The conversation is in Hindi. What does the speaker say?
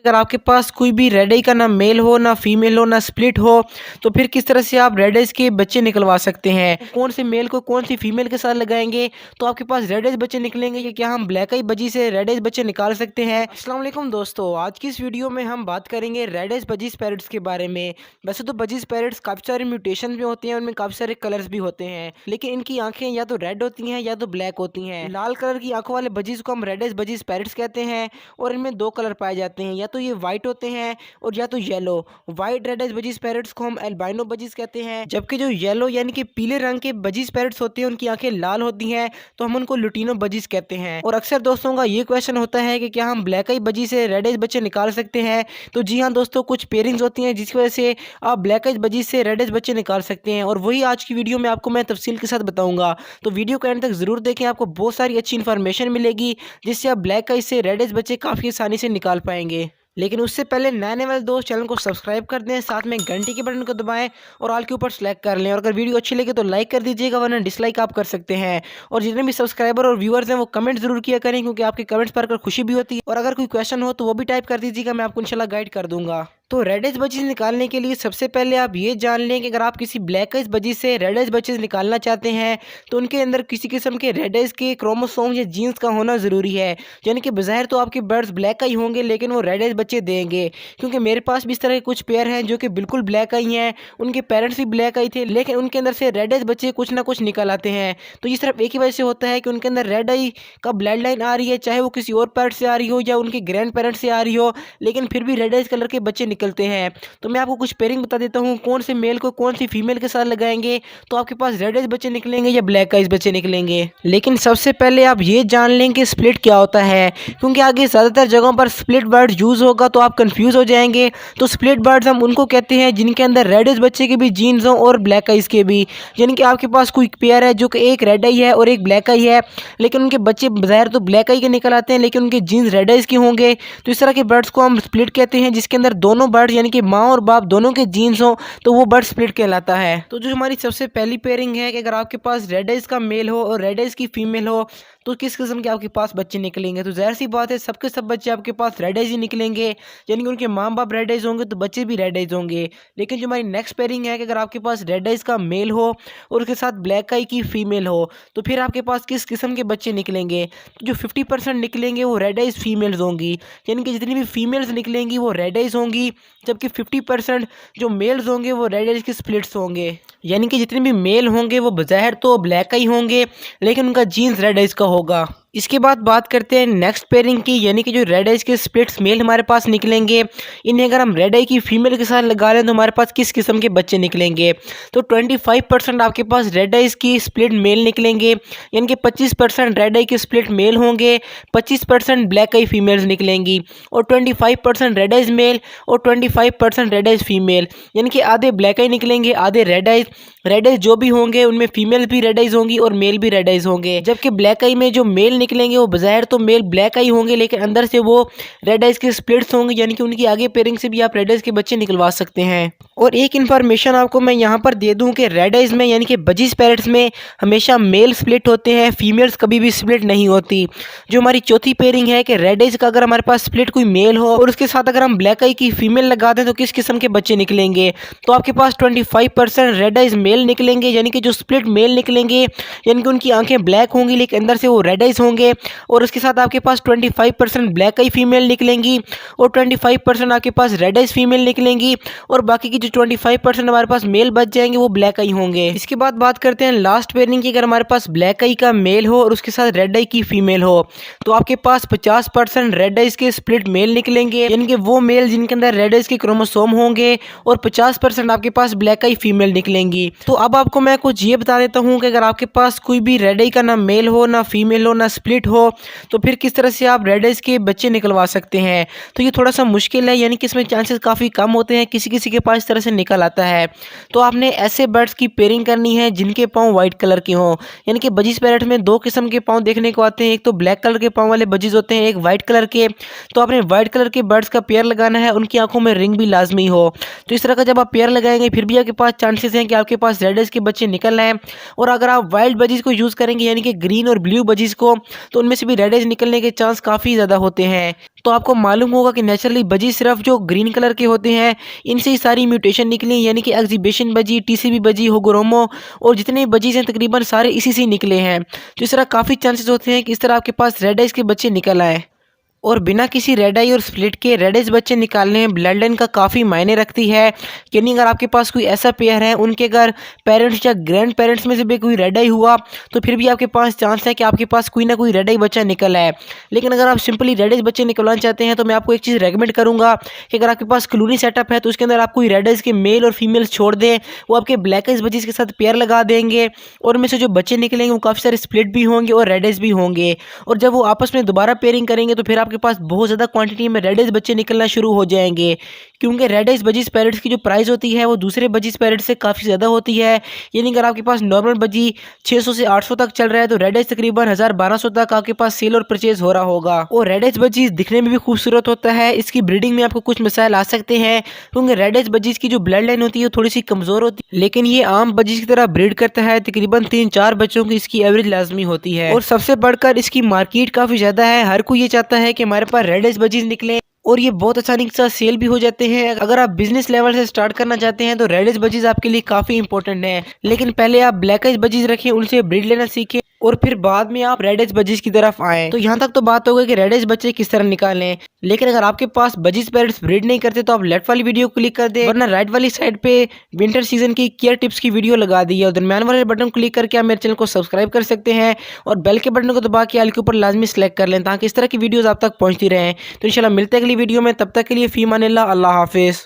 अगर आपके पास कोई भी रेड आई का ना मेल हो ना फीमेल हो ना स्प्लिट हो तो फिर किस तरह से आप रेड आइज के बच्चे निकलवा सकते हैं। कौन से मेल को कौन सी फीमेल के साथ लगाएंगे तो आपके पास रेड आइज बच्चे निकलेंगे या क्या हम ब्लैक आई बजी से रेड आइज बच्चे निकाल सकते हैं। अस्सलाम वालेकुम दोस्तों, आज की इस वीडियो में हम बात करेंगे रेड आइज बजीज पैरट्स के बारे में। वैसे तो बजीज पैरट्स काफ़ी सारे म्यूटेशन में होते हैं, उनमें काफ़ी सारे कलर्स भी होते हैं, लेकिन इनकी आंखें या तो रेड होती हैं या तो ब्लैक होती हैं। लाल कलर की आंखों वाले बजीज को हम रेड आइज बजीज पैरट्स कहते हैं और इनमें दो कलर पाए जाते हैं, या तो ये व्हाइट होते हैं और या तो yellow. White red eyes budgies parrots को हम एल्बाइनो बजीज कहते हैं, जबकि जो येलो यानी कि पीले रंग के बजीज पैरट्स होते हैं उनकी आंखें लाल होती हैं तो हम उनको लुटिनो बजीज कहते हैं। और अक्सर दोस्तों का ये क्वेश्चन होता है कि क्या हम ब्लैक आई बजी से रेड आइज बच्चे निकाल सकते हैं। तो जी हाँ दोस्तों, कुछ पेयरिंग्स होती हैं जिसकी वजह से आप ब्लैक आइज बजीज से रेड आइज बच्चे निकाल सकते हैं, और वही आज की वीडियो में आपको मैं तफसील के साथ बताऊंगा। तो वीडियो को एंड तक जरूर देखें, आपको बहुत सारी अच्छी इन्फॉर्मेशन मिलेगी जिससे आप ब्लैक आइज से रेड आइज बच्चे काफ़ी आसानी से निकाल पाएंगे। लेकिन उससे पहले नए आने वाले दोस्त चैनल को सब्सक्राइब कर दें, साथ में घंटी के बटन को दबाएं और ऑल के ऊपर सेलेक्ट कर लें। और अगर वीडियो अच्छी लगे तो लाइक कर दीजिएगा, वरना डिसलाइक आप कर सकते हैं। और जितने भी सब्सक्राइबर और व्यूअर्स हैं वो कमेंट जरूर किया करें, क्योंकि आपके कमेंट्स पढ़कर खुशी भी होती है। और अगर कोई क्वेश्चन हो तो वो भी टाइप कर दीजिएगा, मैं आपको इंशाल्लाह गाइड कर दूंगा। तो रेड आइज बजीज निकालने के लिए सबसे पहले आप ये जान लें कि अगर आप किसी ब्लैक आइज बजीज से रेड आइज बजीज निकालना चाहते हैं तो उनके अंदर किसी किस्म के रेड आइज के क्रोमोसोम या जीन्स का होना ज़रूरी है। यानी कि बज़ाहिर तो आपके बर्ड्स ब्लैक आई होंगे लेकिन वो रेड आइज बच्चे देंगे, क्योंकि मेरे पास भी इस तरह के कुछ पेयर हैं जो कि बिल्कुल ब्लैक आई हैं, उनके पेरेंट्स भी ब्लैक आई थे लेकिन उनके अंदर से रेड आइज बच्चे कुछ ना कुछ निकल आते हैं। तो ये सिर्फ एक ही वजह से होता है कि उनके अंदर रेड आई का ब्लड लाइन आ रही है, चाहे वो किसी और पेरेंट से आ रही हो या उनके ग्रैंड पेरेंट्स से आ रही हो, लेकिन फिर भी रेड आइज कलर के बच्चे निकलते हैं। तो मैं आपको कुछ पेयरिंग बता देता हूँ, कौन से मेल को कौन सी फीमेल के साथ लगाएंगे तो आपके पास रेड आइज बच्चे निकलेंगे या ब्लैक आइज बच्चे निकलेंगे। लेकिन सबसे पहले आप ये जान लें कि स्प्लिट क्या होता है, क्योंकि आगे ज़्यादातर जगहों पर स्प्लिट बर्ड यूज़ होगा तो आप कंफ्यूज हो जाएंगे। तो स्प्लिट बर्ड्स हम उनको कहते हैं जिनके अंदर रेड आइज बच्चे के भी जीन्स हों और ब्लैक आइज के भी। यानी कि आपके पास कोई पेयर है जो कि एक रेड आई है और एक ब्लैक आई है, लेकिन उनके बच्चे बाहर तो ब्लैक आई के निकल आते हैं लेकिन उनके जीन्स रेड आइज के होंगे। तो इस तरह के बर्ड्स को हम स्प्लिट कहते हैं, जिसके अंदर दोनों बर्ड्स यानी कि माँ और बाप दोनों के जीन्स हो तो वो बर्ड स्प्लिट कहलाता है। तो जो हमारी सबसे पहली पेयरिंग है कि अगर आपके पास रेड आइज का मेल हो और रेड आइज की फीमेल हो तो किस किस्म के आपके पास बच्चे निकलेंगे। तो जाहिर सी बात है सबके सब बच्चे आपके पास रेड आइज ही निकलेंगे, यानी कि उनके माँ बाप रेड आइज होंगे तो बच्चे भी रेड आइज होंगे। लेकिन जो हमारी नेक्स्ट पेयरिंग है कि अगर आपके पास रेड आइज का मेल हो और उसके साथ ब्लैक आई की फीमेल हो तो फिर आपके पास किस किस्म के बच्चे निकलेंगे। तो जो 50% निकलेंगे वो रेड आइज फीमेल्स होंगी, यानी कि जितनी भी फीमेल्स निकलेंगी वो रेड आइज होंगी, जबकि 50% जो मेल्स होंगे वो रेड आइज के स्प्लिट्स होंगे। यानी कि जितने भी मेल होंगे वो बज़ाहिर तो ब्लैक आई होंगे लेकिन उनका जीन्स रेड आइज का होगा। इसके बाद बात करते हैं नेक्स्ट पेयरिंग की, यानी कि जो रेड आइज के स्प्लिट्स मेल हमारे पास निकलेंगे, इन्हें अगर हम रेड आई की फीमेल के साथ लगा लें तो हमारे पास किस किस्म के बच्चे निकलेंगे। तो 25% आपके पास रेड आइज की स्प्लिट मेल निकलेंगे, यानी कि 25% रेड आई के स्प्लिट मेल होंगे, 25% ब्लैक आई फीमेल्स निकलेंगी, और 25% रेड आइज मेल और 25% रेड आइज फीमेल, यानी कि आधे ब्लैक आई निकलेंगे आधे रेड आइज। रेड आइज जो भी होंगे उनमें फीमेल भी रेड आइज होंगी और मेल भी रेड आइज होंगे, जबकि ब्लैक आई में जो मेल निकलेंगे वो बज़ाहिर तो मेल ब्लैक आई होंगे लेकिन अंदर से वो रेड आइज के स्प्लिट्स होंगे, यानी कि उनकी आगे पेयरिंग से भी आप रेड आइज के बच्चे निकलवा सकते हैं। और एक इन्फॉर्मेशन आपको मैं यहाँ पर दे दूँ कि रेड आइज में यानी कि बजीज पैरट्स में हमेशा मेल स्प्लिट होते हैं, फीमेल्स कभी भी स्प्लिट नहीं होती। जो हमारी चौथी पेयरिंग है कि रेड आइज का अगर हमारे पास स्प्लिट कोई मेल हो और उसके साथ अगर हम ब्लैक आई की फीमेल लगा दें तो किस किस्म के बच्चे निकलेंगे। तो आपके पास 25% रेड आइज मेल निकलेंगे, यानी कि जो स्प्लिट मेल निकलेंगे यानी कि उनकी आंखें ब्लैक होंगी लेकिन अंदर से वो रेड आइज होंगे, और उसके साथ आपके पास 25% ब्लैक आई फीमेल निकलेंगी और 25% आपके पास रेड आइज फीमेल निकलेंगी, और बाकी की जो 25% हमारे पास मेल बच जाएंगे वो ब्लैक आई होंगे। इसके बाद बात करते हैं लास्ट पेयरिंग की, अगर हमारे पास ब्लैक आई का मेल हो और उसके साथ रेड आई की फीमेल हो तो आपके पास 50% रेड आइज के स्प्लिट मेल निकलेंगे, यानी कि वो मेल जिनके अंदर रेड आइज के क्रोमोसोम होंगे, और 50% आपके पास ब्लैक आई फीमेल निकलेंगी। तो अब आपको मैं कुछ ये बता देता हूँ कि अगर आपके पास कोई भी रेड आई का ना मेल हो ना फीमेल हो ना स्प्लिट हो तो फिर किस तरह से आप रेड आइज के बच्चे निकलवा सकते हैं। तो ये थोड़ा सा मुश्किल है, यानी कि इसमें चांसेस काफ़ी कम होते हैं, किसी किसी के पास इस तरह से निकल आता है। तो आपने ऐसे बर्ड्स की पेयरिंग करनी है जिनके पाँव वाइट कलर के हों, यानी कि बजीज पैरट में दो किस्म के पाँव देखने को आते हैं, एक तो ब्लैक कलर के पाँव वाले बजीज होते हैं, एक वाइट कलर के। तो आपने वाइट कलर के बर्ड्स का पेयर लगाना है, उनकी आंखों में रिंग भी लाजमी हो। तो इस तरह का जब आप पेयर लगाएंगे फिर भी आपके पास चांसेस हैं कि आपके पास रेड आइज के बच्चे निकल आए। और अगर आप वाइल्ड बजीज को यूज़ करेंगे यानी कि ग्रीन और ब्लू बजीज को, तो उनमें से भी रेड आइज निकलने के चांस काफ़ी ज़्यादा होते हैं। तो आपको मालूम होगा कि नेचुरली बजी सिर्फ जो ग्रीन कलर के होते हैं इनसे ही सारी म्यूटेशन निकली, यानी कि एग्जीबिशन बजी, टीसीबी बजी, होगोरोमो और जितने बजीज हैं तकरीबन सारे इसी से निकले हैं। तो इस तरह काफ़ी चांसेस होते हैं कि इस तरह आपके पास रेड आइज के बच्चे निकल आए। और बिना किसी रेड आई और स्प्लिट के रेड आइज बच्चे निकालने में ब्लड लाइन का काफ़ी मायने रखती है। यानी अगर आपके पास कोई ऐसा पेयर है उनके अगर पेरेंट्स या ग्रैंड पेरेंट्स में से भी कोई रेड आई हुआ तो फिर भी आपके पास चांस है कि आपके पास कोई ना कोई रेड आई बच्चा निकल आए। लेकिन अगर आप सिंपली रेड आइज बच्चे निकलवाना चाहते हैं तो मैं आपको एक चीज़ रेकमेंड करूँगा कि अगर आपके पास क्लूनी सेटअप है तो उसके अंदर आप कोई रेड आइज के मेल और फीमेल छोड़ दें, वो आपके ब्लैक आइज बच्चे के साथ पेयर लगा देंगे और उनमें से जो बच्चे निकलेंगे वो काफ़ी सारे स्प्लिट भी होंगे और रेड आइज भी होंगे। और जब वो आपस में दोबारा पेयरिंग करेंगे तो फिर आपके पास बहुत ज़्यादा क्वांटिटी में रेड आइज बच्चे निकलना शुरू हो जाएंगे, क्योंकि रेड आइज बजीज पैरेट्स की जो प्राइस होती है वो दूसरे बजीज पैरेट्स से काफ़ी ज़्यादा होती है। यानी अगर आपके पास नॉर्मल बजी 600 से 800 तक चल रहा है तो रेड आइज तकरीबन 1000-1200 तक आपके पास सेल और परचेज हो रहा होगा। और रेड आइज बजीज दिखने में भी खूबसूरत होता है, इसकी ब्रीडिंग में आपको कुछ मसाइल आ सकते हैं क्योंकि रेड आइज बजीज की जो ब्लड लाइन होती है वो थोड़ी सी कमज़ोर होती है, लेकिन ये आम बजीज की तरह ब्रीड करता है। तकरीबन 3-4 बच्चों की इसकी एवरेज लाजमी होती है और सबसे बढ़कर इसकी मार्केट काफ़ी ज़्यादा है। हर कोई ये चाहता है कि हमारे पास रेड आइज बजीज निकले और ये बहुत आसानी के साथ सेल भी हो जाते हैं। अगर आप बिजनेस लेवल से स्टार्ट करना चाहते हैं तो रेड आइज बजीज आपके लिए काफ़ी इंपॉर्टेंट है, लेकिन पहले आप ब्लैक आइज बजीज रखें, उनसे ब्रीड लेना सीखें और फिर बाद में आप रेड आइज बजीज की तरफ आएँ। तो यहाँ तक तो बात हो गई कि रेड आइज बच्चे किस तरह निकालें, लेकिन अगर आपके पास बजीज पेरेंट्स ब्रीड नहीं करते तो आप लेफ्ट वाली वीडियो क्लिक कर दें, वरना राइट वाली साइड पे विंटर सीजन की केयर टिप्स की वीडियो लगा दी है और दरम्यान वाले बटन क्लिक करके आप मेरे चैनल को सब्सक्राइब कर सकते हैं और बेल के बटन को दबा के ऑल के ऊपर लाजमी सेलेक्ट कर लें ताकि इस तरह की वीडियोस आप तक पहुंचती रहें। तो इंशाल्लाह मिलते हैं अगली वीडियो में, तब तक के लिए फी मानिल्लाह, अल्लाह हाफिज़।